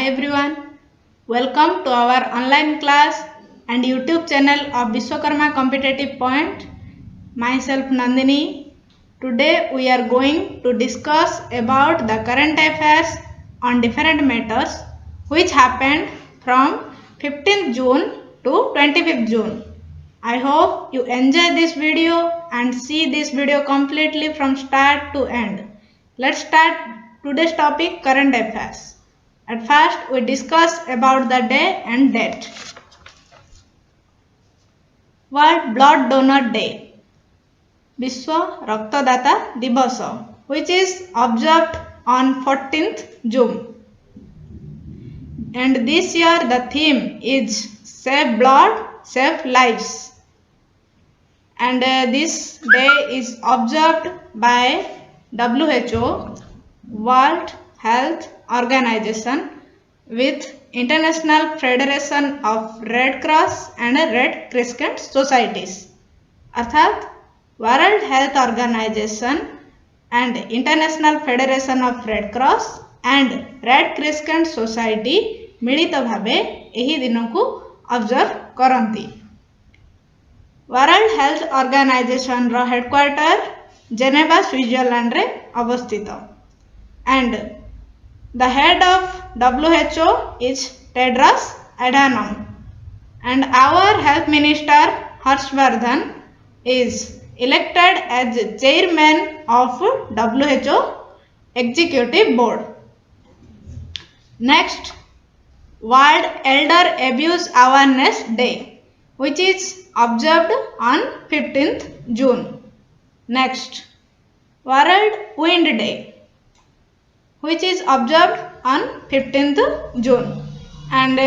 Hi everyone, welcome to our online class and YouTube channel of Vishwakarma Competitive Point. Myself Nandini. Today we are going to discuss about the current affairs on different matters which happened from 15th June to 25th June. I hope you enjoy this video and see this video completely from start to end. Let's start today's topic, current affairs. At first we discuss about the day and date. World Blood Donor Day, Vishwa Raktadata Divasa, which is observed on 14th June. And this year the theme is Save Blood, Save Lives. And this day is observed by WHO, World Health Organization, with International Federation of Red Cross and Red Crescent Societies. अर्थात World Health Organization and International Federation of Red Cross and Red Crescent Society मिलित भावे एही दिन को observe करंती। World Health Organization रो headquarter Geneva Switzerland रे अवस्थित and the head of WHO is Tedros Adhanom and our health minister Harshvardhan is elected as chairman of WHO executive board. Next, World Elder Abuse Awareness Day, which is observed on 15th June. Next, World Wind Day, which is observed on 15th June, and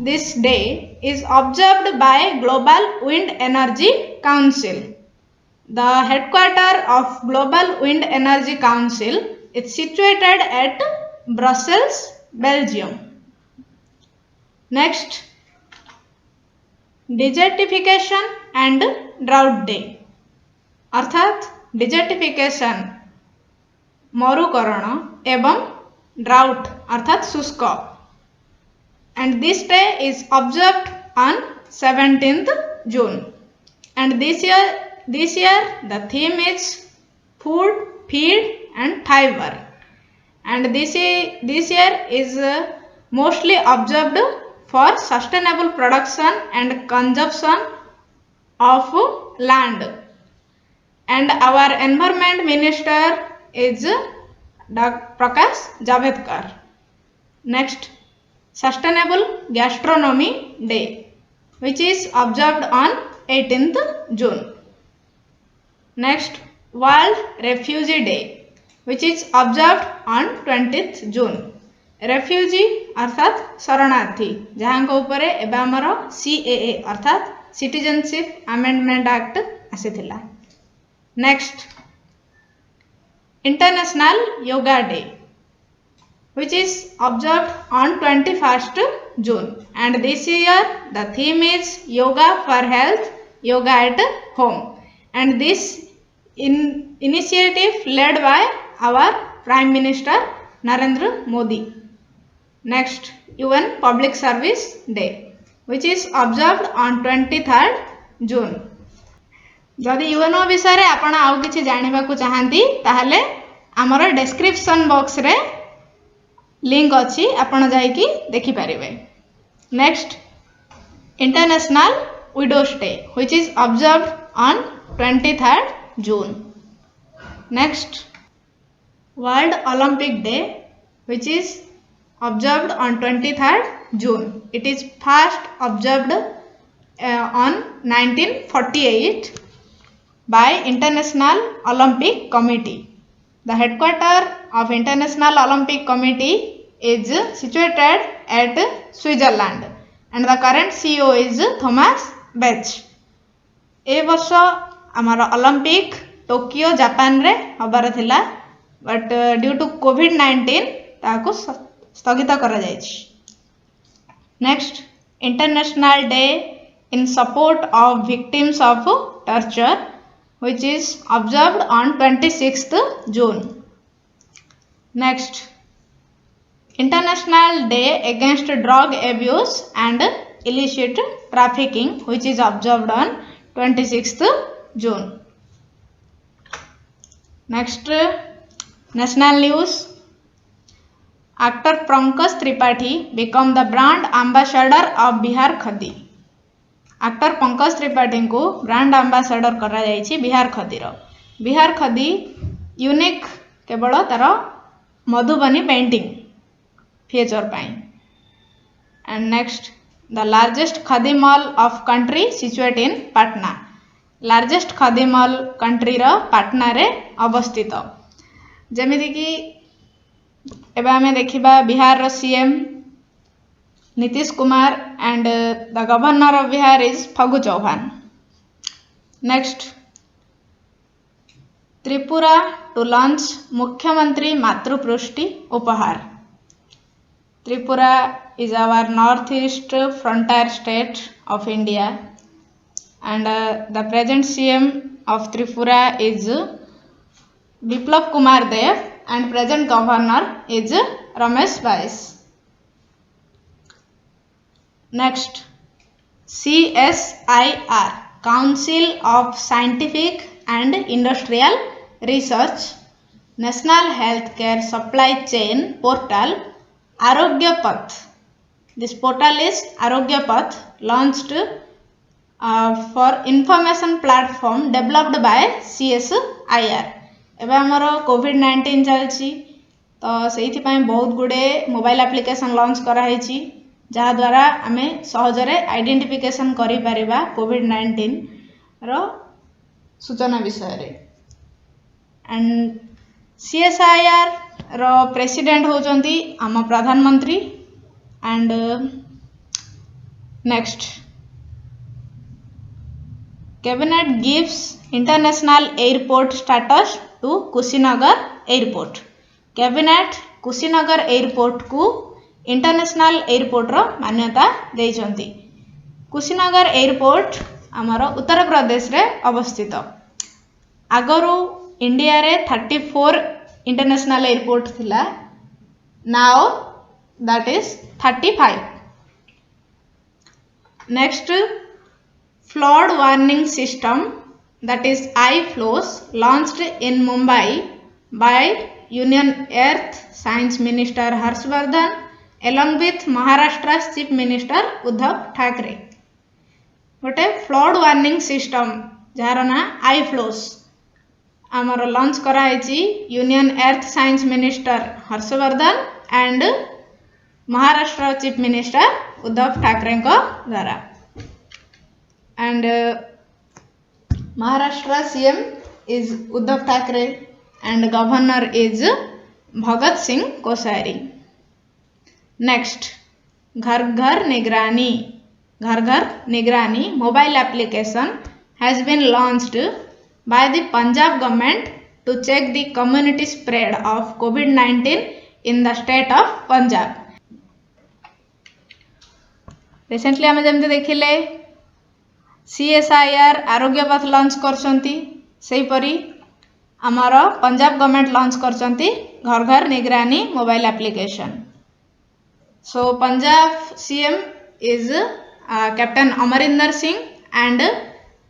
this day is observed by Global Wind Energy Council. The headquarters of Global Wind Energy Council is situated at Brussels, Belgium. Next, Desertification and Drought Day. अर्थात desertification मरुकरण एवं drought अर्थात शुष्क. And this day is observed on 17th June. And this year the theme is food, feed and fiber. And this year is mostly observed for sustainable production and consumption of land. And our environment minister is Dr. Prakash Javadekar. Next, Sustainable Gastronomy Day, which is observed on 18th June. Next, World Refugee Day, which is observed on 20th June. Refugee अर्थात शरणार्थी जहाँ को ऊपर एबे हमर CAA अर्थात Citizenship Amendment Act आसीथिला. Next, International Yoga Day, which is observed on 21st June, and this year the theme is Yoga for Health, Yoga at Home, and this initiative led by our Prime Minister Narendra Modi. Next, UN Public Service Day, which is observed on 23rd June. जदि UNO विषय रे आपण आउ किछि जानिबा को चाहंती ताहले हमर description box रे लिंक अच्छी आपण जाइकी देखि पारिबे. Next, International Widows Day, which is observed on 23rd June. Next, World Olympic Day, which is observed on 23rd June. It is first observed on 1948 by International Olympic Committee. The headquarters of International Olympic Committee is situated at Switzerland and the current CEO is Thomas Bach. ए वर्ष आमर Olympic Tokyo Japan रे हबार थिला, but due to कोविड-19 ताको स्थगित करा जायछि. Next, International Day in support of victims of torture, which is observed on 26th June. Next, International Day Against Drug Abuse and Illicit Trafficking, which is observed on 26th June. Next, national news. Actor Pankaj Tripathi become the brand ambassador of Bihar Khadi. Actor Pankaj Tripathi को brand ambassador करा जायछि बिहार खदी रो. Bihar Khadi unique केवल तार Madhubani painting feature पाई. And next, the largest Khadi mall of country situate in Patna. Largest Khadi mall country रो पाटना रे अवस्थित. जेमिति कि एबे हमें देखिबा बिहार रो CM Nitish Kumar and the governor of Bihar is Phagu Chauhan. Next, Tripura to launch Mukhyamantri Matripushti उपहार. Tripura is our northeast frontier state of India, and the present CM of Tripura is Biplab Kumar Dev and present governor is Ramesh Bais. Next, CSIR, Council of Scientific and Industrial Research, National Healthcare Supply Chain Portal Arogya Path. This portal is Arogya Path, launched for information platform developed by CSIR. एबे हमरो कोविड-19 चलछि तो सेहि पई बहुत गुडे mobile application launch करा हेछि जहा द्वारा आमे सहजरे आइडेंटिफिकेशन करि परिबा कोविड-19 रो सूचना विषय रे. एंड CSIR रो प्रेसिडेंट होचंती आम प्रधानमंत्री. And next, cabinet gives international airport status to Kushinagar airport. Cabinet Kushinagar airport को इंटरनेशनल एयरपोर्ट रो मान्यता देइछंती. कुशीनगर एयरपोर्ट आमर उत्तर प्रदेश रे अवस्थित. आगरू इंडिया रे 34 इंटरनेशनल एयरपोर्ट थिला. Now that is 35. Next, flood warning system, that is iFlows, launched in Mumbai by Union Earth Science Minister Harshvardhan along with Maharashtra's Chief Minister Uddhav Thackeray. गोटे flood warning system जार ना iFlows आमर launch कराई union earth science minister Harshvardhan and Maharashtra chief minister Uddhav Thackeray द्वारा. And Maharashtra CM is Uddhav Thackeray and governor is Bhagat Singh Koshyari. Next, Ghar Ghar Nigrani mobile application has been launched by the Punjab government to check the community spread of COVID-19 in the state of Punjab. Recently आमे जमते देखिले CSIR आरोग्य पथ launch करछंती सेही परी आमार Punjab government launch करछंती घर Ghar Nigrani mobile application. So Punjab CM is Captain Amarinder Singh and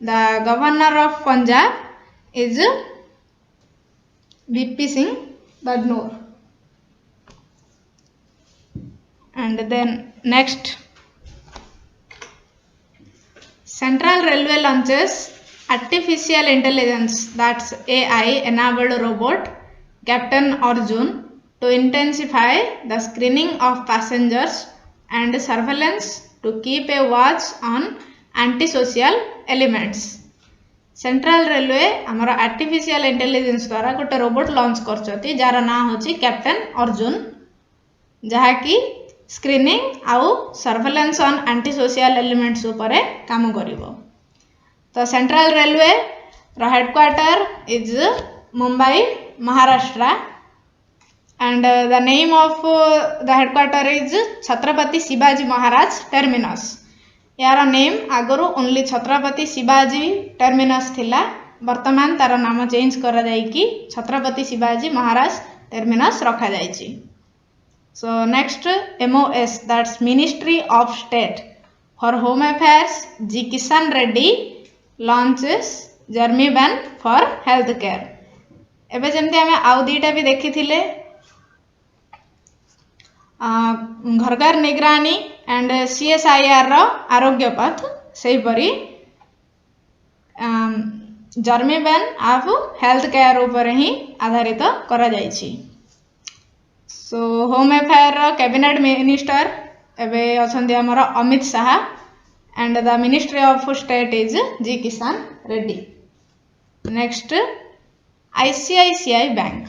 the governor of Punjab is VP Singh Badnoor. And then next, Central Railway launches artificial intelligence, that's AI enabled robot Captain Arjun to intensify the screening of passengers and surveillance to keep a watch on antisocial elements. Central railway आमर artificial intelligence द्वारा गोटे robot launch करछती jar ना होची captain Arjun जहाँकि screening आउ surveillance on anti social elements उपरे काम करिवो. तो सेंट्रल रेलवे रो headquarter is Mumbai Maharashtra and the name of the headquarter is Chhatrapati Shivaji Maharaj terminus. यार नेम आगरू ओनली छत्रपति शिवाजी टर्मिनस थिला, वर्तमान तार नाम चेंज करा जाई कि छत्रपति शिवाजी महाराज टर्मिनस रखा जाइछि. So next MOS, that's Ministry of State for Home Affairs G Kishan Reddy launches Germy ban for healthcare. एबे जमती आमे आउ दीटा भी देखी थिले घर घर निगरानी एंड CSIR रो आरोग्य पथ सही परी जर्मी बैन ऑफ हेल्थ केयर ऊपर ही आधारित करा जायछि। So home affair cabinet minister एबे अछंती हमर Amit Shah and the ministry of state is G Kishan Reddy. Next ICICI Bank.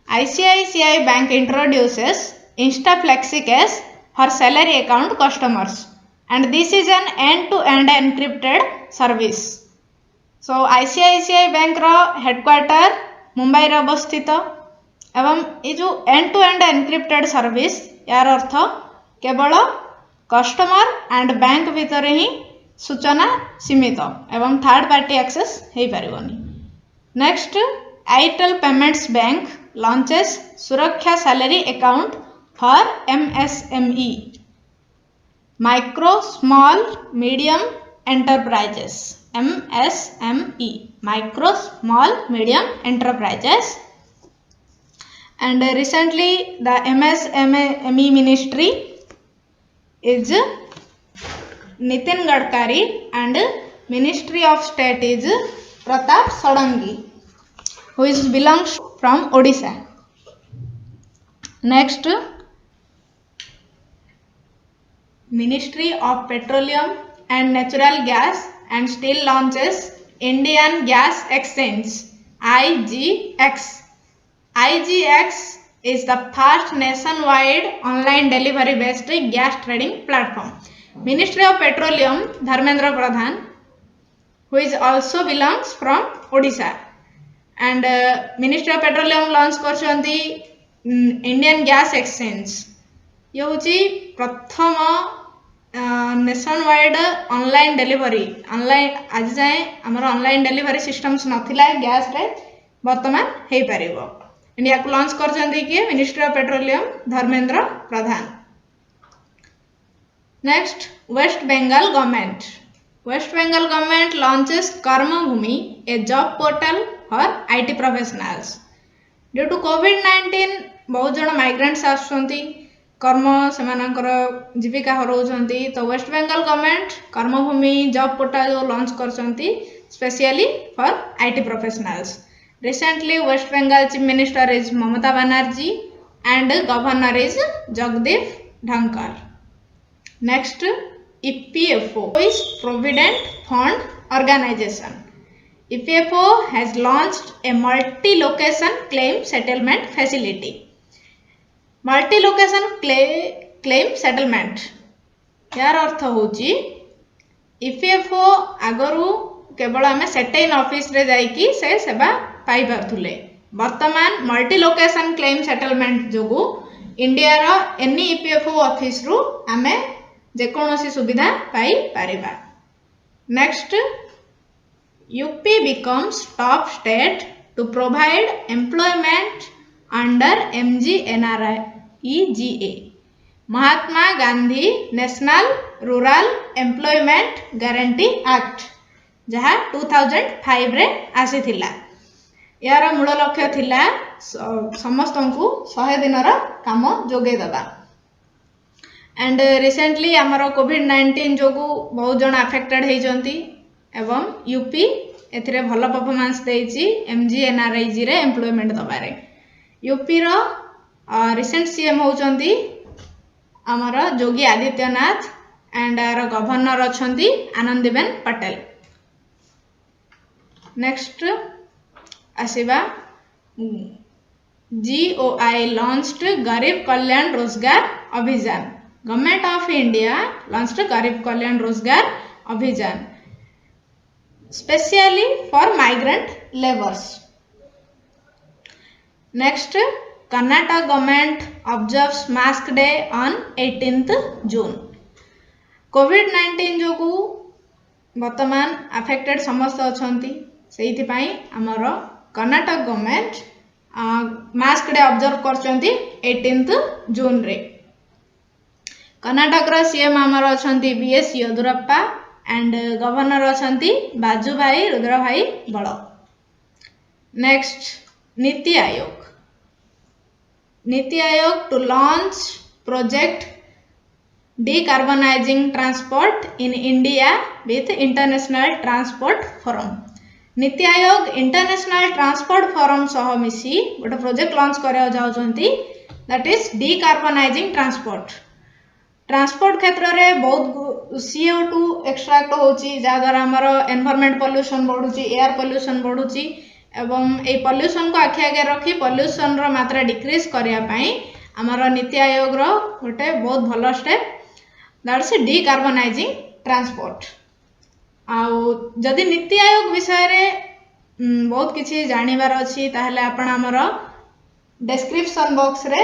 ICICI Bank introduces InstaFlexi Cash for salary account customers and this is an end-to-end encrypted service. So ICICI Bank row headquarter Mumbai रे अवस्थित एवं ये जो end-to-end encrypted service यार अर्थ केवल customer and bank भितर ही सूचना सीमित एवं थर्ड पार्टी एक्सेस हो पारिबनी। Next Airtel Payments Bank launches Suraksha Salary Account for MSME, Micro, Small, Medium Enterprises, MSME, Micro, Small, Medium Enterprises. And recently the MSME Ministry is Nitin Gadkari and Ministry of State is Pratap Sadangi, who is belongs from Odisha. Next, Ministry of Petroleum and Natural Gas and Steel launches Indian Gas Exchange IGX. IGX is the first nationwide online delivery based gas trading platform. Ministry of Petroleum Dharmendra Pradhan, who is also belongs from Odisha, and Ministry of Petroleum launch करछंती Indian gas exchange. ये होची प्रथम nation wide online delivery online आज जाए हमर online delivery systems नथिला gas रे वर्तमान हे परिबो। इंडिया को लॉन्च करछंती के ministry of petroleum Dharmendra Pradhan. Next West Bengal government. West Bengal government launches Karma Bhumi, a job portal for IT professionals. Due to COVID-19 बहुत जन माइग्रेंट्स आसुंती कर्म सेमानकर जीविका हरौछंती तो West Bengal government Karmabhoomi job portal जो लॉन्च करछंती specially for IT professionals. Recently West Bengal Chief Minister is Mamata Banerjee and Governor is Jagdeep Dhankar. Next EPFO is Provident Fund Organization. EPFO has launched a multi-location claim settlement facility. Multi-location claim settlement यार अर्थ होची EPFO आगरू केवल आमे सेटेन office रे जाइकी से सेवा पाई पारथुले। वर्तमान मल्टी लोकेशन क्लेम सेटलमेंट जोगु इंडिया रो एनी EPFO ऑफिस रु आमे जे कोनोसी सुविधा पाई पारिबा। Next UP becomes top state to provide employment under MGNREGA, Mahatma Gandhi national rural employment guarantee act जहा 2005 रे आसी थिला। यार मूल लक्ष्य थिला समस्त को 100 दिन काम जोगे दबा। एंड रिसेंटली आमर कोविड-19 जोगु बहुत जन अफेक्टेड होइजंती एवं यूपी एथिरे भल परफॉर्मेंस देइछि MGNREGA रे एम्प्लॉयमेंट दबारे। यूपी रो रिसेंट सीएम होउचंती आमर योगी आदित्यनाथ एंड आर गवर्नर अछंती आनंदीबेन पटेल। नेक्स्ट आसीबा GOI launched गरीब कल्याण रोजगार अभियान। गवर्नमेंट ऑफ इंडिया launched गरीब Kalyan Rozgar Abhiyan specially for migrant labours. Next Karnataka government observes mask day on 18th June. कोविड-19 जोगु वर्तमान अफेक्टेड समस्त अछंती सेहिति पई हमर Karnataka government mask day observe करछंती 18 जून रे। कर्नाटक रो सीएम आमर अछंती बीएस येदियुरप्पा एंड गवर्नर अछंती Vajubhai Rudabhai Vala. Next NITI Aayog. NITI Aayog to launch project decarbonizing transport in India with International Transport Forum। NITI Aayog international transport forum सह मिसी गोटे प्रोजेक्ट लॉन्च करिया जाउछंती दैट इज डिकार्बनाइजिंग ट्रांसपोर्ट। ट्रांसपोर्ट क्षेत्र में बहुत CO2 एक्सट्रैक्ट होची जा द्वारा हमर एनवायरनमेंट पोल्यूशन बढ़ुची, एयर पोल्यूशन बढ़ुची एवं ए पोल्यूशन को आखि आगे रखी पोल्यूशन रो मात्रा डिक्रीज करिया पई हमर नीति आयोग रो गोटे बहुत भलो स्टेप दैट्स डिकार्बनाइजिंग ट्रांसपोर्ट। आउ जदि नीति आयोग विषय रे बहुत किछि जानिबार अछि ताहले आपण हमर डिस्क्रिप्शन बॉक्स रे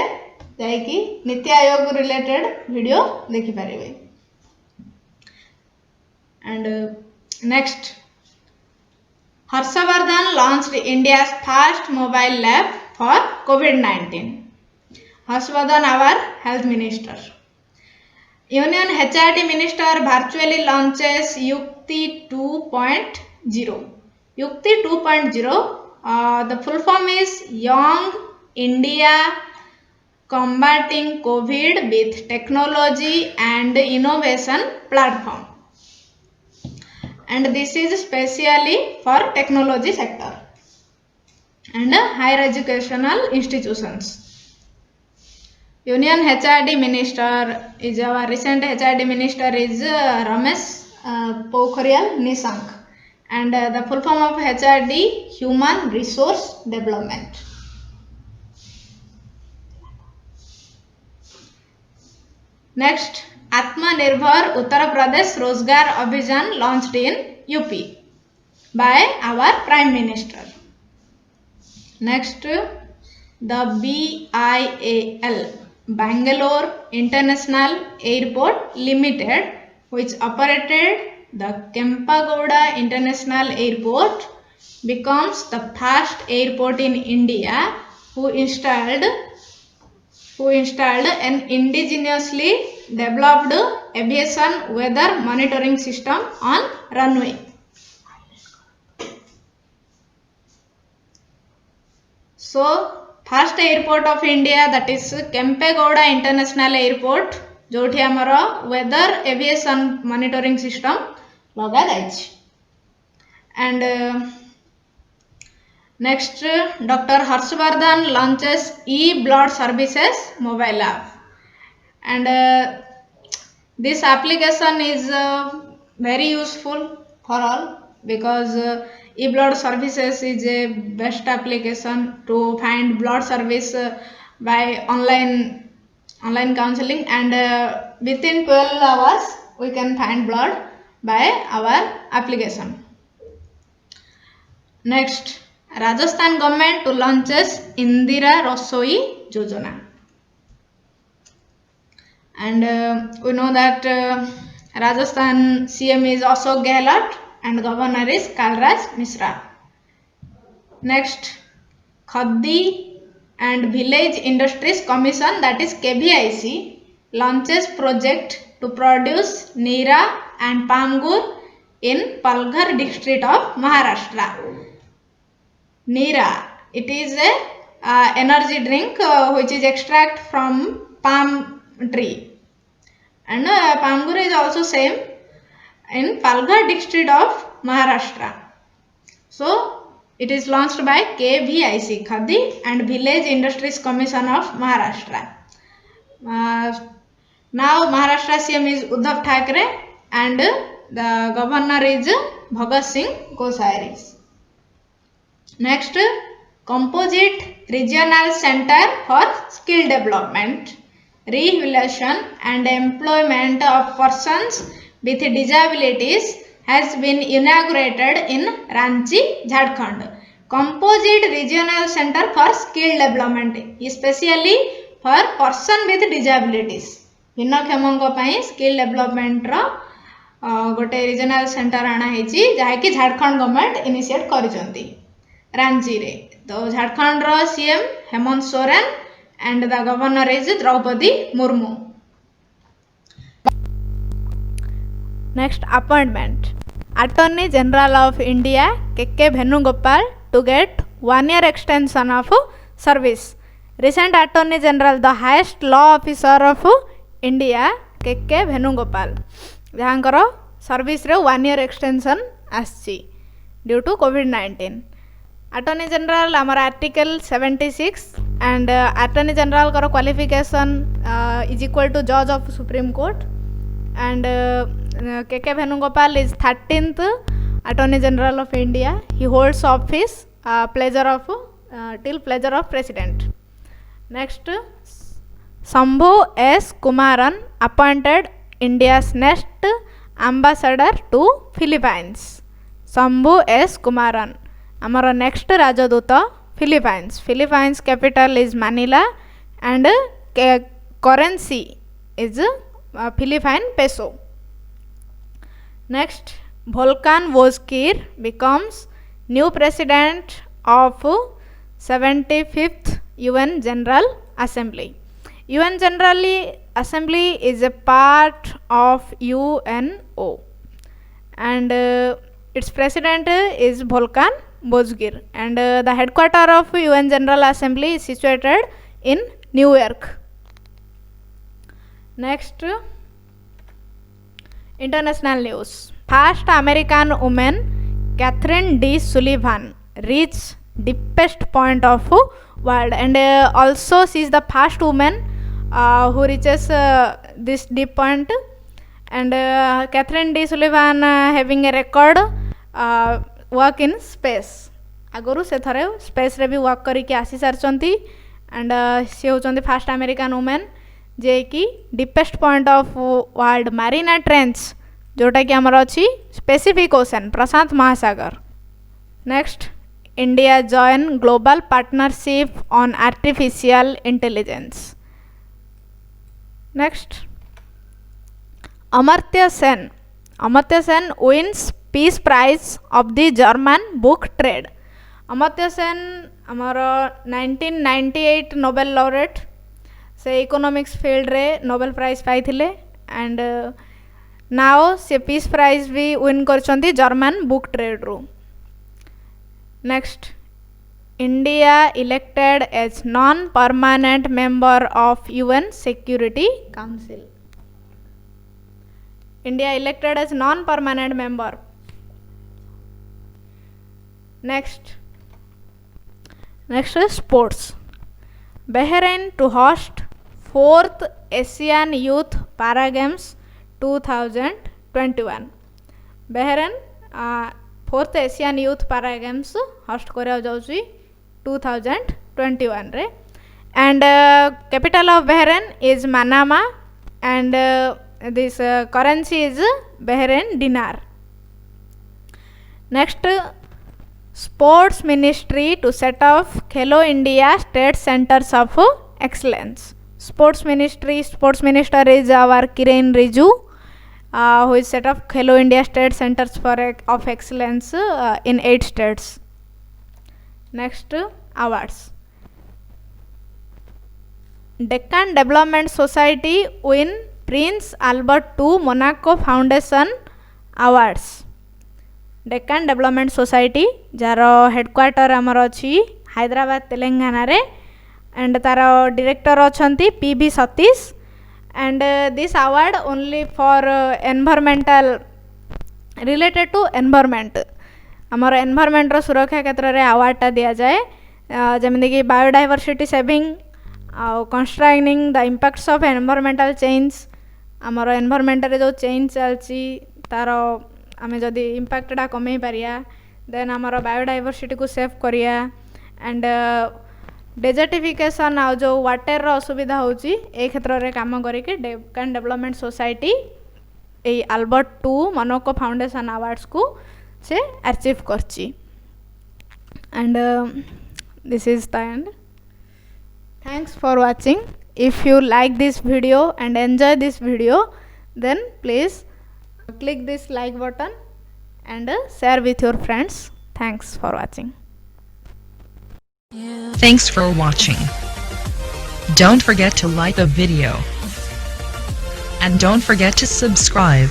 जाय कि नीति आयोग रिलेटेड वीडियो देखि परिबे। And next Harshvardhan launched India's first mobile lab for COVID-19। Harshvardhan our health minister. Union HRD minister virtually launches युक्ति 2.0। युक्ति 2.0 the full form is Young India Combating COVID with Technology and Innovation Platform, and this is specially for technology sector and higher educational institutions। Union HRD minister is our recent HRD minister is Ramesh Pokhriyal Nishank, and the full form of HRD Human Resource Development। Next Atmanirbhar Uttar Pradesh Rozgar Abhijan launched in UP by our Prime Minister। Next the BIAL Bangalore International Airport Limited, which operated the Kempegowda International Airport, becomes the first airport in India who installed an indigenously developed aviation weather monitoring system on runway। So first airport of India that is Kempegowda international airport जोठी हमर weather aviation monitoring system लगा जाइछि। And next doctor Harshvardhan launches e-blood services mobile app, and this application is very useful for all because e-blood services is a best application to find blood service by online counseling, and within 12 hours we can find blood by our application। Next Rajasthan government to launches Indira Rasoi Yojana, and we know that Rajasthan CM is Ashok Gehlot and governor is Kalraj Mishra। Next Khadi and Village Industries Commission, that is KVIC, launches project to produce Neera and Pangur in Palghar district of Maharashtra। Neera, it is a energy drink which is extract from palm tree, and Pangur is also same in Palghar district of Maharashtra। So it is launched by KVIC, Khadi and Village Industries Commission of Maharashtra। Now Maharashtra CM is Uddhav Thackeray and the governor is Bhagat Singh Koshari। Next Composite Regional Center for Skill Development, Rehabilitation and Employment of Persons with Disabilities has been inaugurated in Ranchi, Jharkhand। Composite Regional Center for Skill Development, especially for person with disabilities, भिन्नक्षमों ପାଇଁ skill development रो गोटे regional centre आना हेची जहा कि Jharkhand government initiate करिसंती रांची रे। तो झारखंड रो CM Hemant Soren and the governor is Draupadi Murmu. Next, appointment. Attorney General of India K.K. Venugopal to get 1 year extension of service. Recent Attorney General, the highest law officer of India, K.K. Venugopal, jahankar service re 1 year extension aschi due to COVID-19. Attorney General amar article 76 and Attorney General karo qualification is equal to Judge of Supreme Court, and K.K. Venugopal is 13th Attorney General of India. He holds office till pleasure of President. Next, Shambhu S. Kumaran appointed India's next ambassador to Philippines. Shambhu S. Kumaran amara next rajadutta Philippines capital is Manila and currency is Philippine peso. Next, Volkan Bozkir becomes new president of 75th UN General Assembly. UN General Assembly is a part of UNO, and its president is Volkan Bozkir, and the headquarter of UN General Assembly is situated in New York. Next, international news. First American woman Catherine D. Sullivan reached deepest point of world, and also she is the first woman who reaches this deep point, and Catherine D. Sullivan having a record work in space. आगुरी से थरे space रे भी work करके आसी सारचंती, and सी होचंती फर्स्ट अमेरिकन वुमेन जे कि deepest point of world Mariana trench जोटा कि आमर अच्छी स्पेसिफिक ओशन प्रशांत महासागर. Next, India join global partnership on artificial intelligence. Next, Amartya Sen wins peace prize of the German book trade. Amartya Sen आमर 1998 नोबेल लॉरेट से इकोनॉमिक्स फील्ड रे नोबेल प्राइज पाइथिले, एंड नाउ से पीस प्राइज भी विन करछंती जर्मन बुक ट्रेड रू. Next, India elected as non permanent member of UN Security Council. India elected as non-permanent member. Next is sports. Bahrain to host 4th Asian Youth Para Games 2021. Bahrain 4th Asian Youth Para Games host करा जाउची 2021 रे, and capital of Bahrain is Manama, and this currency is Bahrain dinar. Next, sports ministry to set up Khelo India state centers of excellence. Sports minister is our Kiren Riju, who is set up Khelo India state centers of excellence in 8 states. Next, awards. Deccan Development Society win Prince Albert II Monaco Foundation Awards. Deccan Development Society जार headquarter आमर अच्छी हैदराबाद तेलंगाना रे, and तार director अछंती PV Satish, and this award only for environmental related to environment. आमर environment सुरक्षा क्षेत्र में अवार्डटा दि जाए, जमीन कि बायोडाइवर्सिटी सेविंग आउ constraining the impacts of environmental change. आमर एनवायरमेंट रे जो चेंज चलची तार आमे जदि इम्पैक्टटा कमे पारिया, देन आमर बायोडाइवर्सिटी को सेव करिया, एंड डेजर्टिफिकेशन आ जो वाटर असुविधा होची ए क्षेत्र रे काम करके डेक्कन डेवलपमेंट सोसाइटी ए Albert II Monaco foundation awards को से अचीव करची. And this is the end. Thanks for watching. If you like this video and enjoy this video, then please click this like button and share with your friends. Thanks for watching. Thanks for watching. Don't forget to like the video. And don't forget to subscribe.